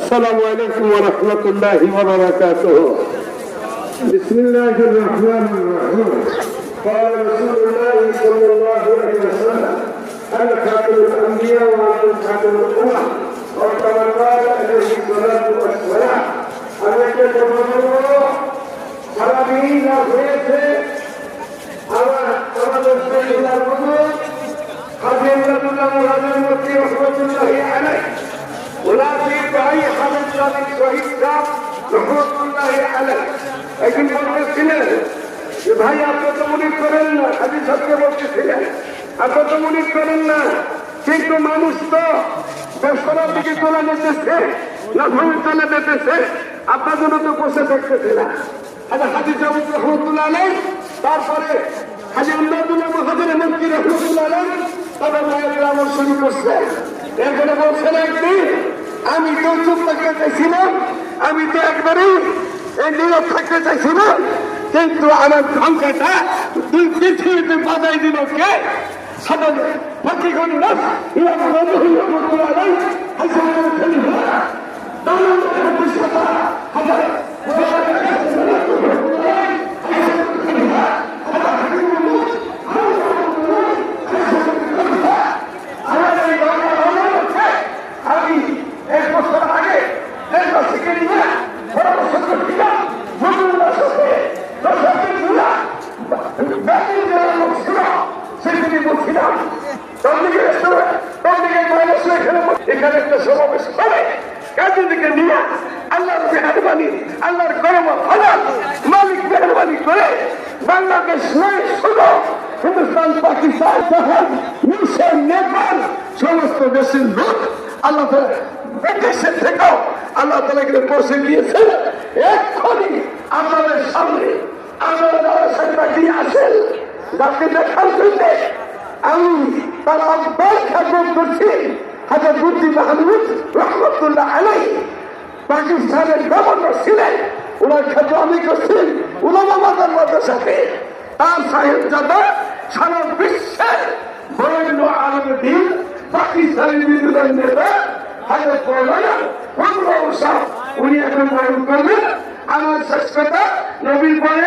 السلام عليكم ورحمة الله وبركاته. بسم الله الرحمن الرحيم. قال رسول الله صلى الله عليه وسلم: أنا خاتم الأنبياء وأنتم خاتم الأمم. وكما قال عليه الصلاة والسلام: আমাকে বলবো সারাদিন হয়েছে আমাদের শহীদের বন্ধু হাজী আব্দুল্লাহ মুহাজির মুফতি রহমাতুল্লাহি আলাইহি ওনার ভাই হামিদ সাদিক শহীদ সাহেব রহমাতুল্লাহি আলাইহি একদিন বলতেছিলেন যে ভাই আপনি তো মনে করেন না, হাজী সাহেবকে বলতেছিলেন আপনি তো মনে করেন না, কিন্তু মানুষ তো বেসরার দিকে চলে যেতেছে, লাফামে চলে যেতেছে, আপনার জন্য তো বসে দেখতেছে না। হাজী সাহেব রহমাতুল্লাহ আলাইহি, তারপরে হাজী আব্দুল্লাহ মুহাজির মুফতি রহমাতুল্লাহ আলাইহি তাদের মায়ের আমল শুরু করছে। এরপরে বলছেন একদিন আমি তো চুপ থাকতে চাইছিলাম, আমি তো একবারেই এই নীরব থাকতে চাইছিলাম, কিন্তু আমার সংখ্যাটা দুই পৃথিবীতে বাজাই দিল কে? সাধারণ ফকিরগঞ্জ ইমাম রহমাতুল্লাহ আলাইহি হাসানুল খলিফা দারুল প্রতিষ্ঠাতা হযরত এখানে একটা সমাবেশ করে কাজীকে নিয়ে আল্লাহর মেহরবানি, আল্লাহর করম ফলাল মালিক মেহরবানি করে বাংলাদেশ নয় শুধু হিন্দুস্তান, পাকিস্তান, জাপান, মিশর, নেপাল সমস্ত দেশের লোক আল্লাহ দেশের থেকেও আল্লাহ তাআলাকে পৌঁছে দিয়েছে। এক্ষুনি আপনাদের সামনে আপনারা যারা সেটা দিয়ে আসেন যাকে দেখার জন্য আমি তার আব্বাস খ্যাত করছি হযরত মুফতি মাহমুদ রহমাতুল্লাহ আলাইহি পাকিস্তানের গভর্নর ছিলেন, ওনার খ্যাত আমি করছি উলামা মাদ্রাসাতে। তার সাহেবজাদা সারা বিশ্বের বরেণ্য আলেম দিন পাকিস্তানের বিরোধী নেতা হযরত মাওলানা ফজলুল হক, উনি এখন বয়ান করবেন। আমার শেষ কথা নবীর পরে